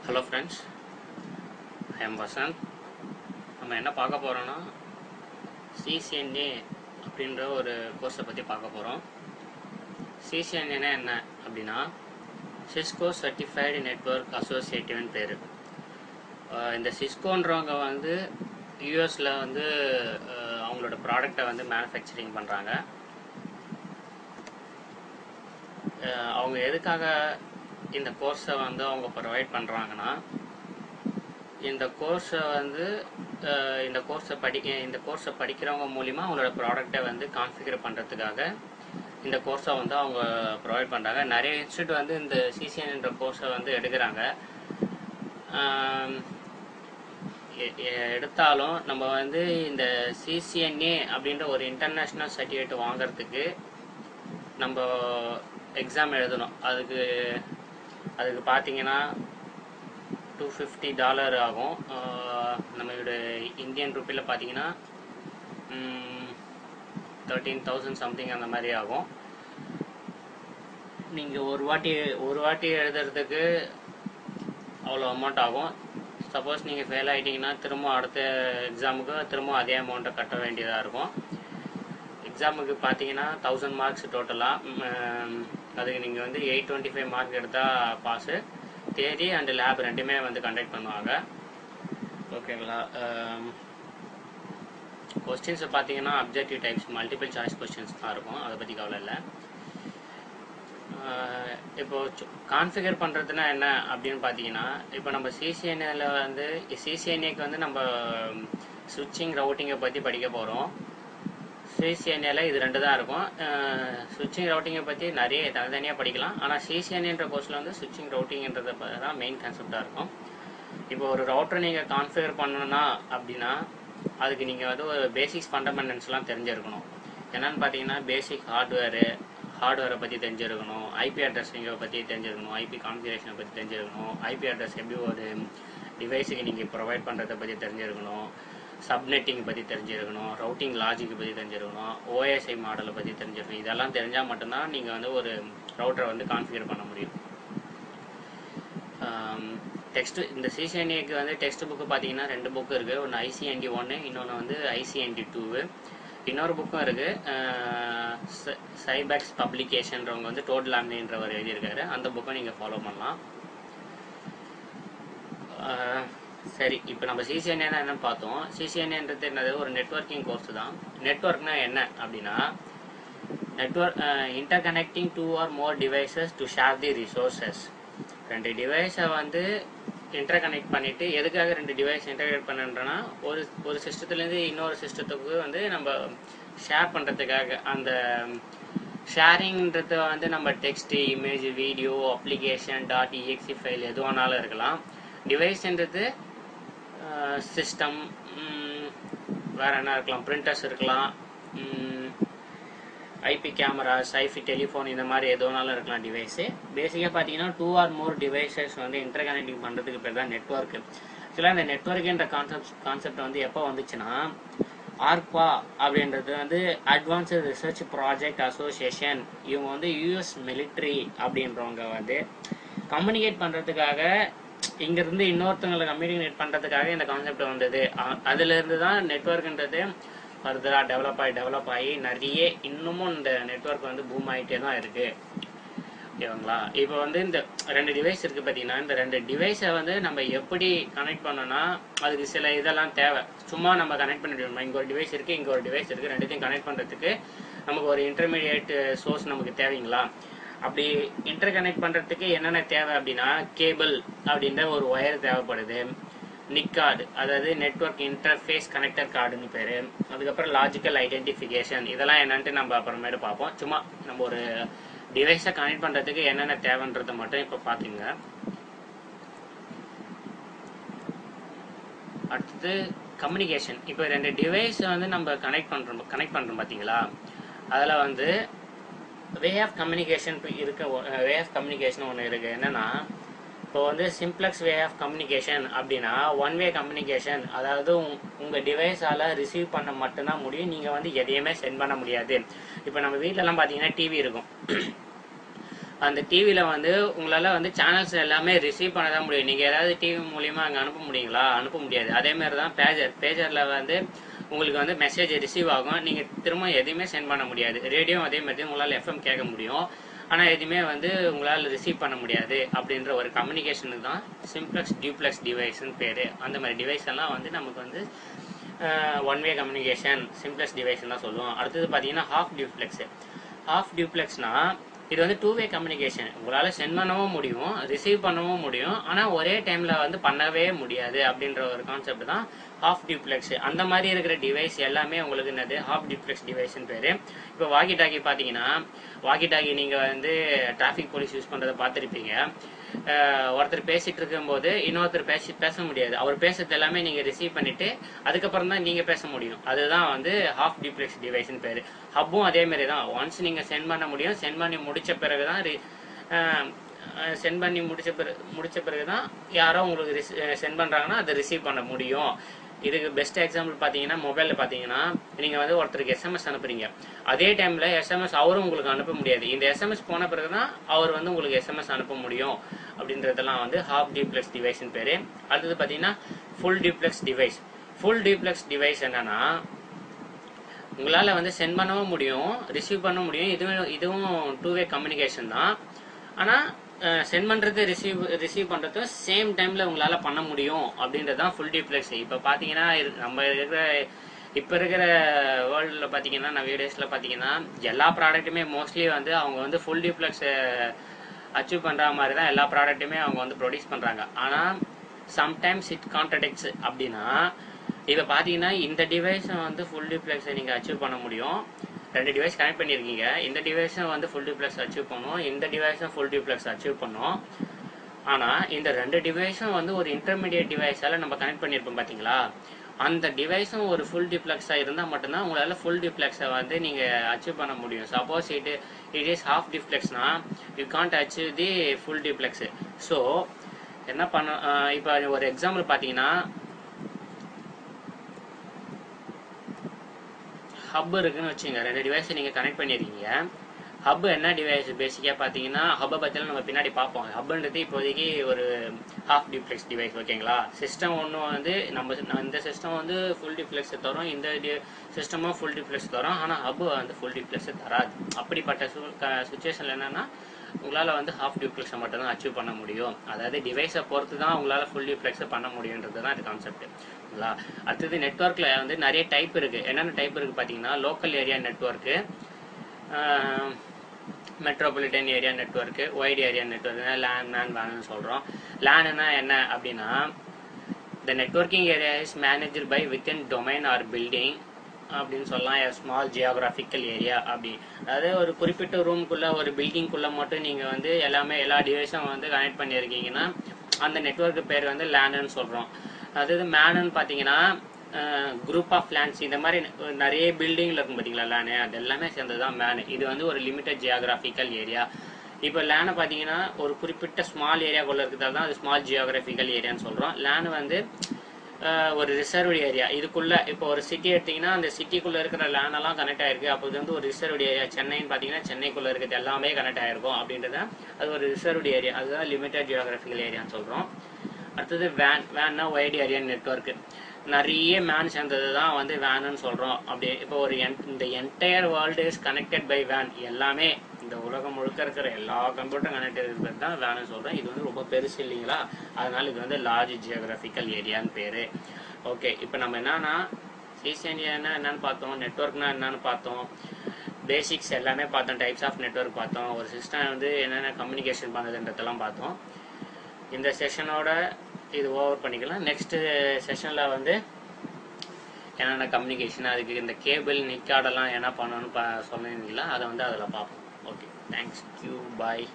Hello friends, I am Vasan. நம்ம என்ன பார்க்க போகிறோன்னா CCNA அப்படின்ற ஒரு கோர்ஸை பற்றி பார்க்க போகிறோம். CCNA என்ன அப்படின்னா சிஸ்கோ சர்டிஃபைடு நெட்வொர்க் அசோசியேட்டிவ்னு பேர். இந்த சிஸ்கோன்றவங்க வந்து யூஎஸில் வந்து அவங்களோட ப்ராடக்டை வந்து மேனுஃபேக்சரிங் பண்ணுறாங்க. அவங்க எதுக்காக இந்த கோர்ஸை வந்து அவங்க ப்ரொவைட் பண்ணுறாங்கன்னா, இந்த கோர்ஸை படிக்கிறவங்க மூலிமா அவங்களோட ப்ராடக்டை வந்து கான்ஃபிகர் பண்ணுறதுக்காக இந்த கோர்ஸை வந்து அவங்க ப்ரொவைட் பண்ணுறாங்க. நிறைய இன்ஸ்டியூட் வந்து இந்த சிசிஎன்ன்ற கோர்ஸை வந்து எடுக்கிறாங்க. எடுத்தாலும் நம்ம வந்து இந்த சிசிஎன்ஏ அப்படின்ற ஒரு இன்டர்நேஷ்னல் சர்டிஃபிகேட் வாங்கிறதுக்கு நம்ம எக்ஸாம் எழுதணும். அதுக்கு பார்த்தீங்கன்னா $250 ஆகும். நம்மளோட இந்தியன் ருப்பியில் பார்த்தீங்கன்னா 13,000 சம்திங் அந்த மாதிரி ஆகும். நீங்கள் ஒரு வாட்டி எழுதுறதுக்கு அவ்வளோ அமௌண்ட் ஆகும். சப்போஸ் நீங்கள் ஃபெயில் ஆகிட்டீங்கன்னா திரும்ப அடுத்த எக்ஸாமுக்கு திரும்ப அதே அமௌண்ட்டை கட்ட வேண்டியதாக இருக்கும். எக்ஸாமுக்கு பார்த்தீங்கன்னா 1000 மார்க்ஸ் டோட்டலாக. அதுக்கு நீங்கள் வந்து 825 மார்க் எடுத்தால் பாஸு. தியரி அண்ட் லேப் ரெண்டுமே வந்து கண்டக்ட் பண்ணுவாங்க. ஓகேங்களா? கொஸ்டின்ஸை பார்த்தீங்கன்னா objective types, multiple choice questions தான் இருக்கும். அதை பற்றி கவலை இல்லை. இப்போது கான்ஃபிகர் பண்ணுறதுனா என்ன அப்படின்னு பார்த்தீங்கன்னா, இப்போ நம்ம சிசிஎன்ஏக்கு வந்து நம்ம ஸ்விட்சிங் ரவுட்டிங்கை பற்றி படிக்க போகிறோம். சிசிஎன்ஏல இது ரெண்டு தான் இருக்கும். ஸ்விட்சிங் ரவுட்டிங்கை பற்றி நிறைய தனித்தனியாக படிக்கலாம். ஆனால் சிசிஎன்ஏன்ற கோர்ஸில் வந்து ஸ்விட்சிங் ரவுட்டிங்கிறத தான் மெயின் கான்செப்டாக இருக்கும். இப்போ ஒரு ரவுட்டரை நீங்கள் கான்ஃபிகர் பண்ணணும்னா அப்படின்னா அதுக்கு நீங்கள் வந்து ஒரு பேசிக்ஸ் ஃபண்டமெண்டல்ஸ்லாம் தெரிஞ்சிருக்கணும். என்னென்னு பார்த்தீங்கன்னா பேசிக் ஹார்ட்வேரை பற்றி தெரிஞ்சிருக்கணும், ஐபி அட்ரஸிங்கை பற்றி தெரிஞ்சிருக்கணும், ஐபி கான்ஃபிகரேஷனை பற்றி தெரிஞ்சிருக்கணும், ஐபி அட்ரஸ் எப்படி ஒரு டிவைஸுக்கு நீங்கள் ப்ரொவைட் பண்ணுறதை பற்றி தெரிஞ்சிருக்கணும், சப்நெட்டிங் பற்றி தெரிஞ்சிருக்கணும், ரவுட்டிங் லாஜிக் பற்றி தெரிஞ்சிருக்கணும், ஓஎஸ்ஐ மாடலை பற்றி தெரிஞ்சிருக்கணும். இதெல்லாம் தெரிஞ்சால் மட்டும்தான் நீங்கள் வந்து ஒரு ரவுட்டரை வந்து கான்ஃபிகர் பண்ண முடியும். இந்த சிசிஎன்ஏக்கு வந்து டெக்ஸ்ட் புக்கு பார்த்தீங்கன்னா 2 புக்கு இருக்குது. ஒன்று ICND1, இன்னொன்று வந்து ICND2. இன்னொரு புக்கும் இருக்குது. சைபேக்ஸ் பப்ளிகேஷன்றவங்க வந்து டோட்டல் லேமினேன்றவர் எழுதியிருக்காரு. அந்த புக்கை நீங்கள் ஃபாலோ பண்ணலாம். சரி, இப்போ நம்ம சிசிஎன்ஏ என்னன்னு பார்த்தோம். சிசிஎன்ஏன்றது என்னது? ஒரு நெட்வொர்க்கிங் கோர்ஸ் தான். நெட்வொர்க்னா என்ன அப்படின்னா, inter connecting 2 or more devices to share the resources. 2 டிவைஸை வந்து இன்டர் கனெக்ட் பண்ணிவிட்டு, எதுக்காக 2 டிவைஸ் இன்டர்கனெக்ட் பண்ணுறோன்னா, ஒரு சிஸ்டத்துலேருந்து இன்னொரு சிஸ்டத்துக்கு வந்து நம்ம ஷேர் பண்ணுறதுக்காக. அந்த ஷேரிங்கிறது வந்து நம்ம text, image, video, application, .exe file எது வேணாலும் இருக்கலாம். டிவைஸ்ன்றது சிஸ்டம், வேறு என்ன இருக்கலாம், பிரிண்டர்ஸ் இருக்கலாம், ஐபி கேமராஸ், ஐபி டெலிஃபோன், இந்த மாதிரி எது வேணாலும் இருக்கலாம் டிவைஸு. பேசிக்காக பார்த்தீங்கன்னா 2 or more டிவைசஸ் வந்து இன்டர் கனெக்டிங் பண்ணுறதுக்கு பேர் தான் நெட்வொர்க்கு. ஆக்சுவலாக இந்த நெட்வொர்க்குன்ற கான்செப்ட் வந்து எப்போ வந்துச்சுன்னா, ARPA அப்படின்றது வந்து அட்வான்ஸ்டு ரிசர்ச் ப்ராஜெக்ட் அசோசியேஷன். இவங்க வந்து யூஎஸ் மிலிட்ரி அப்படின்றவங்க வந்து கம்யூனிகேட் பண்ணுறதுக்காக, இங்கேருந்து இன்னொருத்தவங்களை கம்யூனிகேட் பண்ணுறதுக்காக இந்த கான்செப்ட் வந்தது. அதுலேருந்து தான் நெட்வொர்க்குன்றது ஃபர்தராக டெவலப் ஆகி நிறைய இன்னமும் இந்த நெட்வொர்க் வந்து பூம் ஆகிட்டே தான் இருக்குது. ஓகேங்களா? இப்போ வந்து இந்த 2 டிவைஸ் இருக்குது பார்த்தீங்கன்னா, இந்த 2 டிவைஸை வந்து நம்ம எப்படி கனெக்ட் பண்ணோன்னா அதுக்கு சில இதெல்லாம் தேவை. சும்மா நம்ம கனெக்ட் பண்ணிவிடுவோம். இங்கே ஒரு டிவைஸ் இருக்குது, இங்கே ஒரு டிவைஸ் இருக்குது, ரெண்டுத்தையும் கனெக்ட் பண்ணுறதுக்கு நமக்கு ஒரு இன்டர்மீடியேட் சோர்ஸ் நமக்கு தேவைங்களா? அப்படி இன்டர் கனெக்ட் பண்ணுறதுக்கு என்னென்ன தேவை அப்படின்னா, கேபிள் அப்படின்ற ஒரு ஒயர் தேவைப்படுது, நிக் கார்டு, அதாவது நெட்வொர்க் இன்டர்ஃபேஸ் கனெக்டர் கார்டுன்னு பேர். அதுக்கப்புறம் லாஜிக்கல் ஐடென்டிஃபிகேஷன். இதெல்லாம் என்னன்ட்டு நம்ம அப்புறமேட்டு பார்ப்போம். சும்மா நம்ம ஒரு டிவைஸை கனெக்ட் பண்ணுறதுக்கு என்னென்ன தேவைன்றதை மட்டும் இப்போ பார்த்துங்க. அடுத்தது கம்யூனிகேஷன். இப்போ 2 டிவைஸை வந்து நம்ம கனெக்ட் பண்ணுறோம் பார்த்தீங்களா? அதில் வந்து வே ஆஃப் கம்யூனிகேஷன் ஒன்று இருக்குது. என்னென்னா, இப்போ வந்து சிம்ப்ளெக்ஸ் வே ஆஃப் கம்யூனிகேஷன் அப்படின்னா ஒன் வே கம்யூனிகேஷன். அதாவது உங்கள் டிவைஸால் ரிசீவ் பண்ண மட்டும்தான் முடியும். நீங்கள் வந்து எதையுமே சென்ட் பண்ண முடியாது. இப்போ நம்ம வீட்டிலலாம் பார்த்தீங்கன்னா டிவி இருக்கும். அந்த டிவியில் வந்து உங்களால் வந்து சேனல்ஸ் எல்லாமே ரிசீவ் பண்ண தான் முடியும். நீங்கள் ஏதாவது டிவி மூலியமாக அங்கே அனுப்ப முடியுங்களா? அனுப்ப முடியாது. அதேமாதிரி தான் பேஜரில் வந்து உங்களுக்கு வந்து மெசேஜ் ரிசீவ் ஆகும். நீங்கள் திரும்ப எதையுமே சென்ட் பண்ண முடியாது. ரேடியோ அதே மாதிரி உங்களால் எஃப்எம் கேட்க முடியும், ஆனால் எதுவுமே வந்து உங்களால் ரிசீவ் பண்ண முடியாது. அப்படின்ற ஒரு கம்யூனிகேஷனுக்கு தான் சிம்ப்ளெக்ஸ் டியூப்ளெக்ஸ் டிவைஸ்ன்னு பேர். அந்த மாதிரி டிவைஸ் எல்லாம் வந்து நமக்கு வந்து ஒன் வே கம்யூனிகேஷன் சிம்ப்ளெக்ஸ் டிவைஸ்ன்னு தான் சொல்லுவோம். அடுத்தது பார்த்தீங்கன்னா ஹாஃப் டியூப்ளெக்ஸ். ஹாஃப் டியூப்ளெக்ஸ்னா இது வந்து டூ வே கம்யூனிகேஷன். உங்களால் சென்ட் பண்ணவும் முடியும், ரிசீவ் பண்ணவும் முடியும், ஆனால் ஒரே டைமில் வந்து பண்ணவே முடியாது அப்படின்ற ஒரு கான்செப்ட் தான் ஹாஃப் டியூப்ளெக்ஸ். அந்த மாதிரி இருக்கிற டிவைஸ் எல்லாமே உங்களுக்கு என்னது ஹாஃப் டியூப்ளெக்ஸ் டிவைஸ்ன்னு பேர். இப்போ வாக்கி டாக்கி பார்த்தீங்கன்னா, வாக்கி டாக்கி நீங்கள் வந்து டிராஃபிக் போலீஸ் யூஸ் பண்ணுறதை பார்த்துருப்பீங்க. ஒருத்தர் பேசிகிட்டு இருக்கும்போது இன்னொருத்தர் பேச முடியாது. அவர் பேசுறது எல்லாமே நீங்கள் ரிசீவ் பண்ணிவிட்டு அதுக்கப்புறம் தான் நீங்கள் பேச முடியும். அதுதான் வந்து ஹாஃப் டியூப்ளெக்ஸ் டிவைஸ்ன்னு பேர். ஹப்பும் அதேமாரி தான். ஒன்ஸ் நீங்கள் சென்ட் பண்ண முடியும், சென்ட் பண்ணி முடித்த பிறகு தான் சென்ட் பண்ணி முடிச்ச பிறகு தான் யாரோ உங்களுக்கு சென்ட் பண்ணுறாங்கன்னா அதை ரிசீவ் பண்ண முடியும். இதுக்கு பெஸ்ட் எக்ஸாம்பிள் பார்த்தீங்கன்னா, மொபைலில் பார்த்தீங்கன்னா நீங்கள் வந்து ஒருத்தருக்கு எஸ்எம்எஸ் அனுப்புறீங்க. அதே டைமில் எஸ்எம்எஸ் அவரும் உங்களுக்கு அனுப்ப முடியாது. இந்த எஸ்எம்எஸ் போன பிறகு தான் அவர் வந்து உங்களுக்கு எஸ்எம்எஸ் அனுப்ப முடியும். அப்படின்றதெல்லாம் வந்து ஹாஃப் டியூப்ளெக்ஸ் டிவைஸ்ன்னு பேர். அடுத்தது பார்த்தீங்கன்னா full duplex device. Full duplex device என்னன்னா, உங்களால் வந்து சென்ட் பண்ணவும் முடியும், ரிசீவ் பண்ண முடியும். இதுவும் டூ வே கம்யூனிகேஷன் தான். ஆனால் சென்ட் பண்ணுறது ரிசீவ் பண்ணுறது சேம் டைமில் உங்களால் பண்ண முடியும் அப்படின்றது தான் ஃபுல் டியூப்ளெக்ஸ். இப்போ பார்த்தீங்கன்னா நம்ம இப்போ இருக்கிற வேர்ல்டில் பார்த்தீங்கன்னா, நான் வீடியோஸில் பார்த்தீங்கன்னா எல்லா ப்ராடக்ட்டுமே மோஸ்ட்லி வந்து அவங்க வந்து ஃபுல் டியூப்ளெக்ஸ் அச்சீவ் பண்ணுற மாதிரி தான் எல்லா ப்ராடக்ட்டுமே அவங்க வந்து ப்ரொடியூஸ் பண்ணுறாங்க. ஆனால் சம்டைம்ஸ் இட் கான்ட்ரடிக்ட்ஸ். அப்படின்னா இப்போ பார்த்தீங்கன்னா இந்த டிவைஸை வந்து ஃபுல் டியூப்ளெக்ஸை நீங்கள் அச்சீவ் பண்ண முடியும். 2 டிவைஸ் கனெக்ட் பண்ணியிருக்கீங்க. இந்த டிவைஸும் வந்து ஃபுல் டியூப்ளெக்ஸ் அச்சீவ் பண்ணும், இந்த டிவைஸும் ஃபுல் டியூப்ளெக்ஸ் அச்சீவ் பண்ணும். ஆனால் இந்த 2 டிவைஸும் வந்து ஒரு இன்டர்மீடியட் டிவைஸால் நம்ம கனெக்ட் பண்ணியிருப்போம் பார்த்தீங்களா? அந்த டிவைஸும் ஒரு ஃபுல் டியூப்ளெக்ஸாக இருந்தால் மட்டும்தான் உங்களால் ஃபுல் டியூப்ளெக்ஸை வந்து நீங்கள் அச்சீவ் பண்ண முடியும். சப்போஸ் இட் இஸ் ஹாஃப் டியூப்ளெக்ஸ்னா you can't achieve the full duplex. So என்ன பண்ண, இப்போ ஒரு எக்ஸாம்பிள் பார்த்தீங்கன்னா, ஹப் இருக்குன்னு வச்சுங்க. 2 டிவைஸை நீங்கள் கனெக்ட் பண்ணியிருக்கீங்க. ஹப் என்ன டிவைஸ் பேசிக்காக பார்த்தீங்கன்னா, ஹப்பை பற்றிலாம் நம்ம பின்னாடி பார்ப்போம். ஹப்புன்றது இப்போதைக்கு ஒரு ஹாஃப் டியூப்ளெக்ஸ் டிவைஸ், ஓகேங்களா? சிஸ்டம் ஒன்று வந்து இந்த சிஸ்டம் வந்து ஃபுல் டியூப்ளெக்ஸ் தரும், இந்த சிஸ்டமும் ஃபுல் டியூப்ளெக்ஸ் தரும். ஆனால் ஹப்பு வந்து ஃபுல் டியூப்ளெக்ஸ் தராது. அப்படிப்பட்ட சுச்சுவேஷனில் என்னென்னா உங்களால் வந்து ஹாஃப் டியூப்ளெக்ஸை மட்டும் தான் அச்சீவ் பண்ண முடியும். அதாவது டிவைஸை பொறுத்து தான் உங்களால் ஃபுல் டியூப்ளெக்ஸை பண்ண முடியுன்றது தான் இது கான்செப்ட். ஓகேங்களா? அடுத்தது நெட்ஒர்க்கில் வந்து நிறைய டைப் இருக்குது. என்னென்ன டைப் இருக்குது பார்த்தீங்கன்னா, local area network, metropolitan area network, wide area network, லேன்னு சொல்கிறோம். லேனுன்னா என்ன அப்படின்னா, the networking area is managed by within domain or building அப்படின்னு சொல்லலாம். ஸ்மால் ஜியோகிராஃபிக்கல் ஏரியா அப்படி. அதாவது ஒரு குறிப்பிட்ட ரூம்குள்ளே ஒரு பில்டிங்குள்ளே மட்டும் நீங்கள் வந்து எல்லா டிவைஸும் வந்து கனெக்ட் பண்ணியிருக்கீங்கன்னா அந்த நெட்ஒர்க்கு பேர் வந்து லேனுன்னு சொல்கிறோம். அதாவது மேனுன்னு பார்த்தீங்கன்னா குரூப் ஆஃப் லேண்ட்ஸ், இந்த மாதிரி நிறைய பில்டிங்கில் இருக்கும் பார்த்தீங்களா லேனு, அது எல்லாமே சேர்ந்தது தான் மேனு. இது வந்து ஒரு லிமிட்டட் ஜியோகிராஃபிக்கல் ஏரியா. இப்போ லேனை பார்த்தீங்கன்னா ஒரு குறிப்பிட்ட ஸ்மால் ஏரியாக்குள்ளே இருக்கிறதால தான் அது ஸ்மால் ஜியோகிராஃபிக்கல் ஏரியான்னு சொல்கிறோம். லேனு வந்து ஒரு ரிசர்வ்டு ஏரியா. இதுக்குள்ளே இப்போ ஒரு சிட்டி எடுத்திங்கன்னா அந்த சிட்டிக்குள்ளே இருக்கிற லேனெல்லாம் கனெக்ட் ஆகிருக்கு. அப்போ இது வந்து ஒரு ரிசர்வ்டு ஏரியா. சென்னைன்னு பார்த்தீங்கன்னா சென்னைக்குள்ளே இருக்கிறது எல்லாமே கனெக்ட் ஆகிருக்கும் அப்படின்றத அது ஒரு ரிசர்வ்டு ஏரியா. அதுதான் லிமிட்டட் ஜியோகிராஃபிக்கல் ஏரியான்னு சொல்கிறோம். அடுத்தது வேன்னா வைட் ஏரியா நெட்ஒர்க்கு. நிறைய மேன் சேர்ந்தது தான் வந்து வேனுன்னு சொல்கிறோம். அப்படி இப்போ ஒரு இந்த entire world is connected by வேன். எல்லாமே இந்த உலகம் முழுக்க இருக்கிற எல்லா கம்ப்யூட்டரும் கனெக்ட் இருக்கிறது தான் வேனுன்னு சொல்கிறோம். இது வந்து ரொம்ப பெருசு இல்லைங்களா? அதனால இது வந்து லார்ஜ் ஜியோகிராஃபிக்கல் ஏரியான்னு பேர். ஓகே, இப்போ நம்ம என்னன்னா சிசிஎன்ஏன்னா என்னன்னு பார்த்தோம், நெட்ஒர்க்னா என்னன்னு பார்த்தோம், பேசிக்ஸ் எல்லாமே பார்த்தோம், டைப்ஸ் ஆஃப் நெட்ஒர்க் பார்த்தோம், ஒரு சிஸ்டம் வந்து என்னென்ன கம்யூனிகேஷன் பண்ணுறதுன்றதெல்லாம் பார்த்தோம். இந்த செஷனோட இது ஓவர் பண்ணிக்கலாம். நெக்ஸ்ட் செஷனில் வந்து என்னென்ன கம்யூனிகேஷன், அதுக்கு இந்த கேபிள் நிக்கார்டெல்லாம் என்ன பண்ணணும்னு சொல்லியிருந்தீங்களா, அதை வந்து அதில் பார்ப்போம். Okay, thanks you, bye.